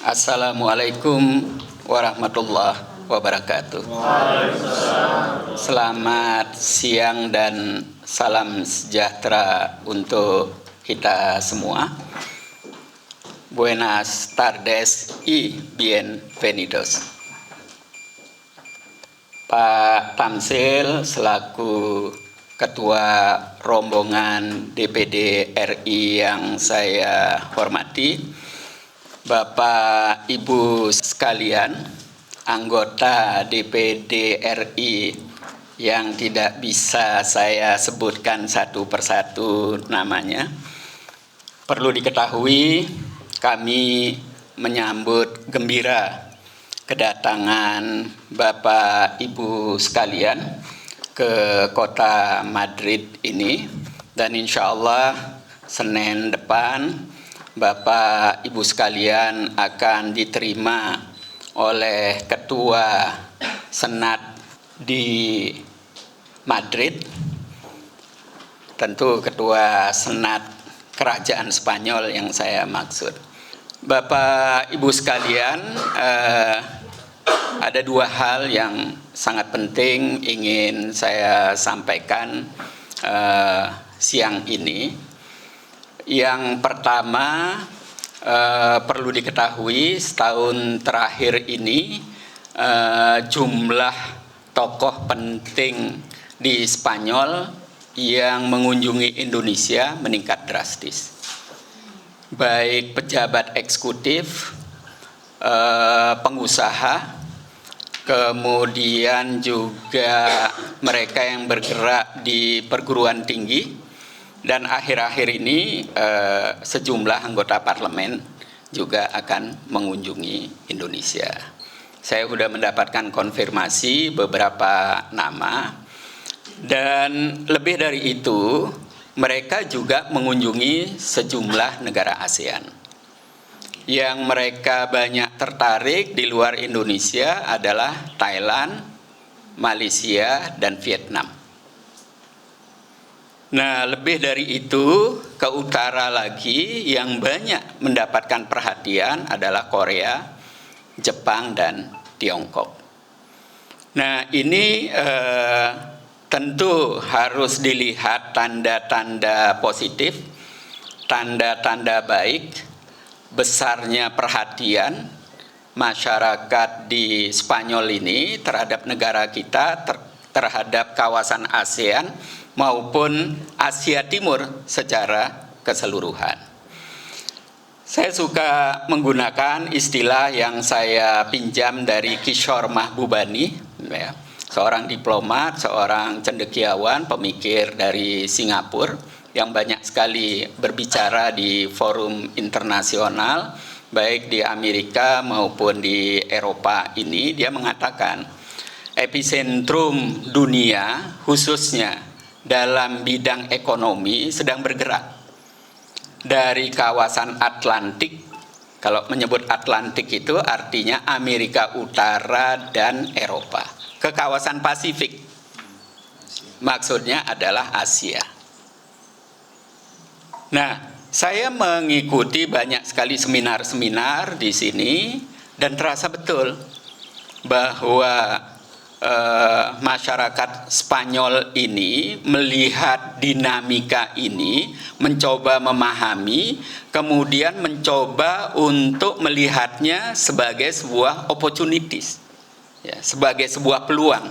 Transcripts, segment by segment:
Assalamualaikum warahmatullahi wabarakatuh. Selamat siang dan salam sejahtera untuk kita semua. Buenas tardes y bienvenidos. Pak Tamsil selaku Ketua Rombongan DPD RI yang saya hormati, Bapak Ibu sekalian, anggota DPD RI yang tidak bisa saya sebutkan satu persatu namanya, perlu diketahui kami menyambut gembira kedatangan Bapak Ibu sekalian ke kota Madrid ini, dan insya Allah Senin depan Bapak Ibu sekalian akan diterima oleh Ketua Senat di Madrid, tentu Ketua Senat Kerajaan Spanyol yang saya maksud. Bapak Ibu sekalian, ada dua hal yang sangat penting ingin saya sampaikan siang ini. Yang pertama, perlu diketahui setahun terakhir ini jumlah tokoh penting di Spanyol yang mengunjungi Indonesia meningkat drastis. Baik pejabat eksekutif, pengusaha, kemudian juga mereka yang bergerak di perguruan tinggi, dan akhir-akhir ini sejumlah anggota parlemen juga akan mengunjungi Indonesia. Saya sudah mendapatkan konfirmasi beberapa nama, dan lebih dari itu mereka juga mengunjungi sejumlah negara ASEAN. Yang mereka banyak tertarik di luar Indonesia adalah Thailand, Malaysia, dan Vietnam. Nah, lebih dari itu, ke utara lagi yang banyak mendapatkan perhatian adalah Korea, Jepang, dan Tiongkok. Nah, ini tentu harus dilihat tanda-tanda positif, tanda-tanda baik, besarnya perhatian masyarakat di Spanyol ini terhadap negara kita, terhadap kawasan ASEAN, maupun Asia Timur secara keseluruhan. Saya suka menggunakan istilah yang saya pinjam dari Kishore Mahbubani, ya, seorang diplomat, seorang cendekiawan, pemikir dari Singapura yang banyak sekali berbicara di forum internasional, baik di Amerika maupun di Eropa ini. Dia mengatakan epicentrum dunia khususnya dalam bidang ekonomi sedang bergerak dari kawasan Atlantik. Kalau menyebut Atlantik itu artinya Amerika Utara dan Eropa, ke kawasan Pasifik, maksudnya adalah Asia. Nah, saya mengikuti banyak sekali seminar-seminar di sini dan terasa betul bahwa masyarakat Spanyol ini melihat dinamika ini, mencoba memahami, kemudian mencoba untuk melihatnya sebagai sebuah opportunities, ya, sebagai sebuah peluang.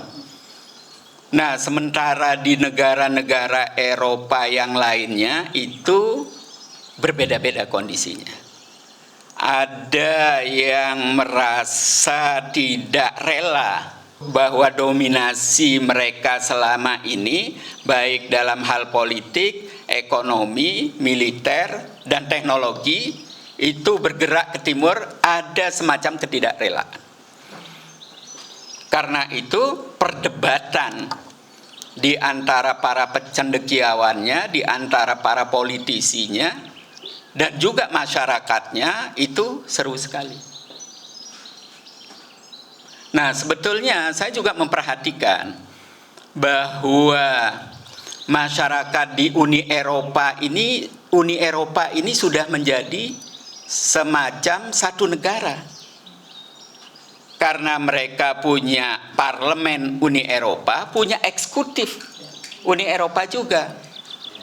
Nah, sementara di negara-negara Eropa yang lainnya itu berbeda-beda kondisinya. Ada yang merasa tidak rela bahwa dominasi mereka selama ini, baik dalam hal politik, ekonomi, militer, dan teknologi, itu bergerak ke timur, ada semacam ketidakrelaan. Karena itu perdebatan di antara para cendekiawannya, di antara para politisinya, dan juga masyarakatnya itu seru sekali. Nah, sebetulnya saya juga memperhatikan bahwa masyarakat di Uni Eropa ini sudah menjadi semacam satu negara. Karena mereka punya parlemen Uni Eropa, punya eksekutif Uni Eropa juga.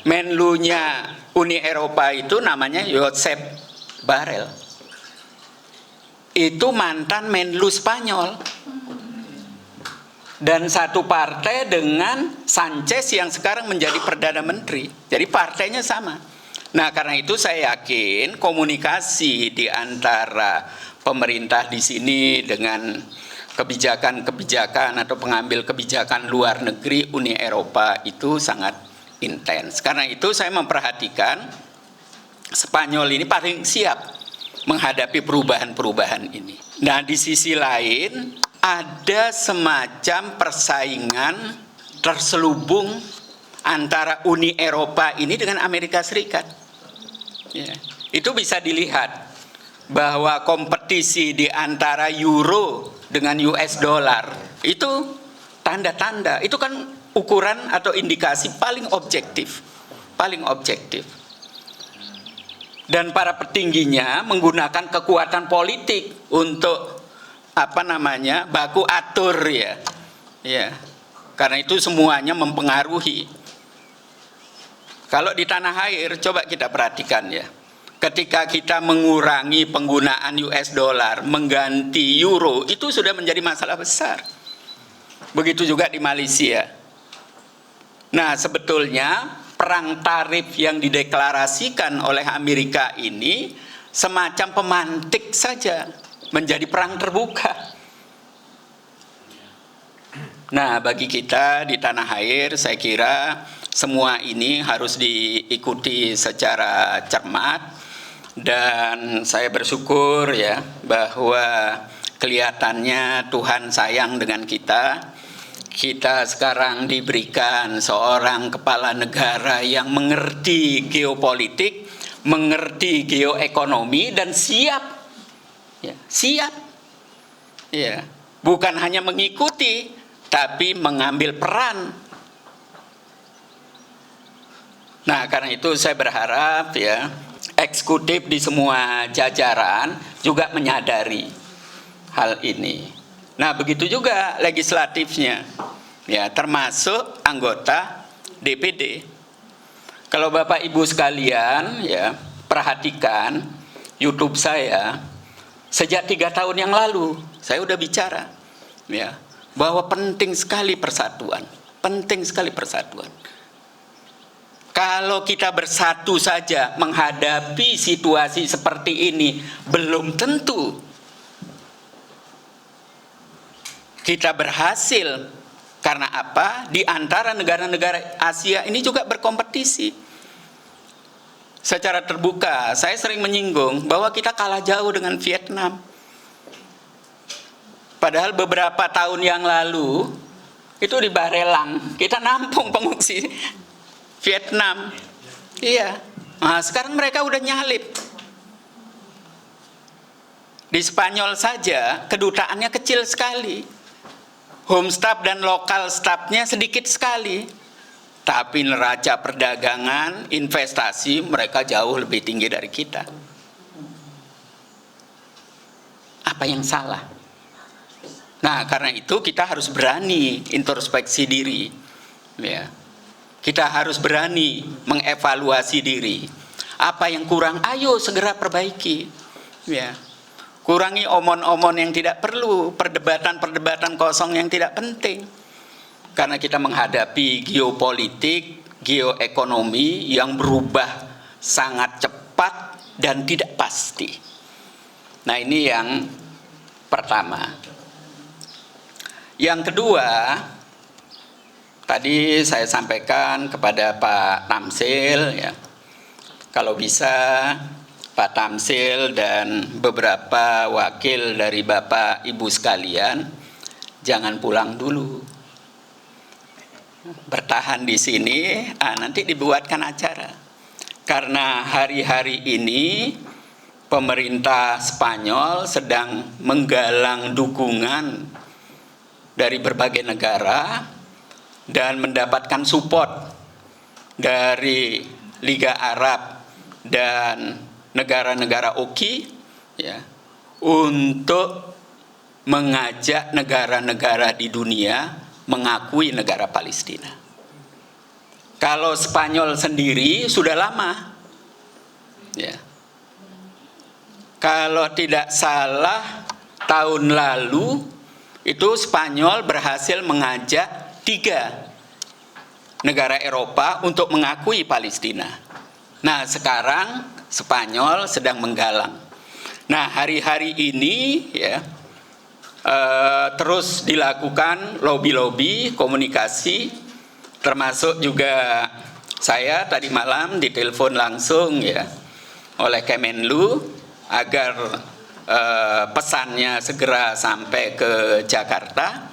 Menlunya Uni Eropa itu namanya Josep Borrell. Itu mantan Menlu Spanyol. Dan satu partai dengan Sanchez yang sekarang menjadi Perdana Menteri. Jadi partainya sama. Nah, karena itu saya yakin komunikasi di antara pemerintah di sini dengan kebijakan-kebijakan atau pengambil kebijakan luar negeri Uni Eropa itu sangat intens. Karena itu saya memperhatikan Spanyol ini paling siap menghadapi perubahan-perubahan ini. Nah, di sisi lain ada semacam persaingan terselubung antara Uni Eropa ini dengan Amerika Serikat. Ya, itu bisa dilihat bahwa kompetisi di antara euro dengan US dollar itu tanda-tanda, itu kan ukuran atau indikasi paling objektif. Dan para petingginya menggunakan kekuatan politik untuk baku atur ya. Ya. Karena itu semuanya mempengaruhi. Kalau di tanah air coba kita perhatikan ya. Ketika kita mengurangi penggunaan US dollar, mengganti euro, itu sudah menjadi masalah besar. Begitu juga di Malaysia. Nah, sebetulnya perang tarif yang dideklarasikan oleh Amerika ini semacam pemantik saja, menjadi perang terbuka. Nah, bagi kita di tanah air, saya kira semua ini harus diikuti secara cermat. Dan saya bersyukur ya bahwa kelihatannya Tuhan sayang dengan kita. Kita sekarang diberikan seorang kepala negara yang mengerti geopolitik, mengerti geoekonomi dan siap. Ya, siap. Ya, bukan hanya mengikuti tapi mengambil peran. Nah, karena itu saya berharap ya eksekutif di semua jajaran juga menyadari hal ini. Nah, begitu juga legislatifnya, ya termasuk anggota DPD. Kalau Bapak Ibu sekalian, ya perhatikan YouTube saya sejak 3 tahun yang lalu, saya udah bicara, ya bahwa penting sekali persatuan, Kalau kita bersatu saja menghadapi situasi seperti ini, belum tentu kita berhasil. Karena apa? Di antara negara-negara Asia ini juga berkompetisi. Secara terbuka, saya sering menyinggung bahwa kita kalah jauh dengan Vietnam. Padahal beberapa tahun yang lalu, itu di Barelang, kita nampung pengungsi Vietnam. Iya. Nah, sekarang mereka udah nyalip. Di Spanyol saja kedutaannya kecil sekali. Home staff dan lokal staffnya sedikit sekali. Tapi neraca perdagangan, investasi mereka jauh lebih tinggi dari kita. Apa yang salah? Nah, karena itu kita harus berani introspeksi diri. Ya. Kita harus berani mengevaluasi diri. Apa yang kurang, ayo segera perbaiki. Ya. Kurangi omon-omon yang tidak perlu, perdebatan-perdebatan kosong yang tidak penting. Karena kita menghadapi geopolitik, geoekonomi yang berubah sangat cepat dan tidak pasti. Nah, ini yang pertama. Yang kedua, tadi saya sampaikan kepada Pak Tamsil, ya, kalau bisa Pak Tamsil dan beberapa wakil dari Bapak Ibu sekalian, jangan pulang dulu. Bertahan di sini, nanti dibuatkan acara. Karena hari-hari ini pemerintah Spanyol sedang menggalang dukungan dari berbagai negara dan mendapatkan support dari Liga Arab dan negara-negara Oki, ya, untuk mengajak negara-negara di dunia mengakui negara Palestina. Kalau Spanyol sendiri sudah lama, ya. Kalau tidak salah tahun lalu itu Spanyol berhasil mengajak 3 negara Eropa untuk mengakui Palestina. Nah, sekarang Spanyol sedang menggalang. Nah, hari-hari ini ya terus dilakukan lobby-lobby, komunikasi, termasuk juga saya tadi malam ditelepon langsung ya oleh Kemenlu agar pesannya segera sampai ke Jakarta,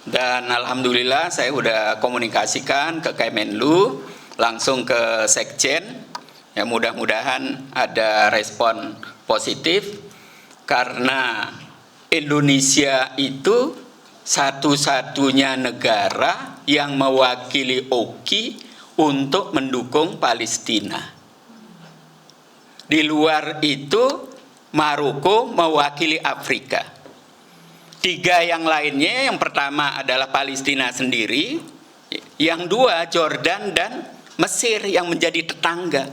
dan alhamdulillah saya sudah komunikasikan ke Kemenlu langsung ke Sekjen. Ya, mudah-mudahan ada respon positif, karena Indonesia itu satu-satunya negara yang mewakili Oki untuk mendukung Palestina. Di luar itu Maroko mewakili Afrika. 3 yang lainnya, yang pertama adalah Palestina sendiri, yang 2 Jordan dan Mesir yang menjadi tetangga.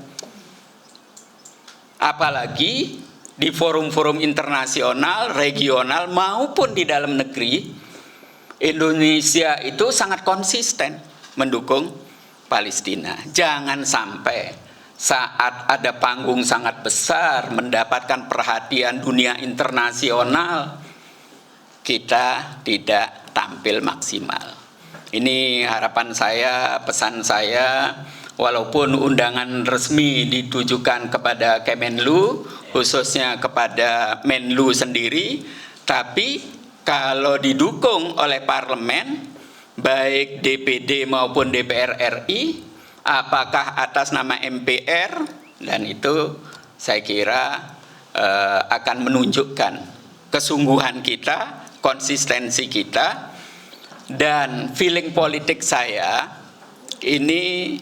Apalagi di forum-forum internasional, regional maupun di dalam negeri, Indonesia itu sangat konsisten mendukung Palestina. Jangan sampai saat ada panggung sangat besar mendapatkan perhatian dunia internasional, kita tidak tampil maksimal. Ini harapan saya, pesan saya. Walaupun undangan resmi ditujukan kepada Kemenlu, khususnya kepada Menlu sendiri, tapi kalau didukung oleh parlemen, baik DPD maupun DPR RI, apakah atas nama MPR, dan itu saya kira akan menunjukkan kesungguhan kita, konsistensi kita, dan feeling politik saya ini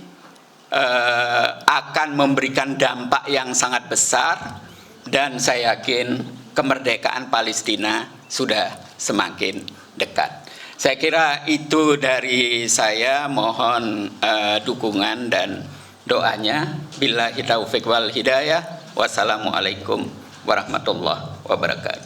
akan memberikan dampak yang sangat besar, dan saya yakin kemerdekaan Palestina sudah semakin dekat. Saya kira itu dari saya, mohon dukungan dan doanya. Billahi taufiq wal hidayah. Wassalamualaikum warahmatullahi wabarakatuh.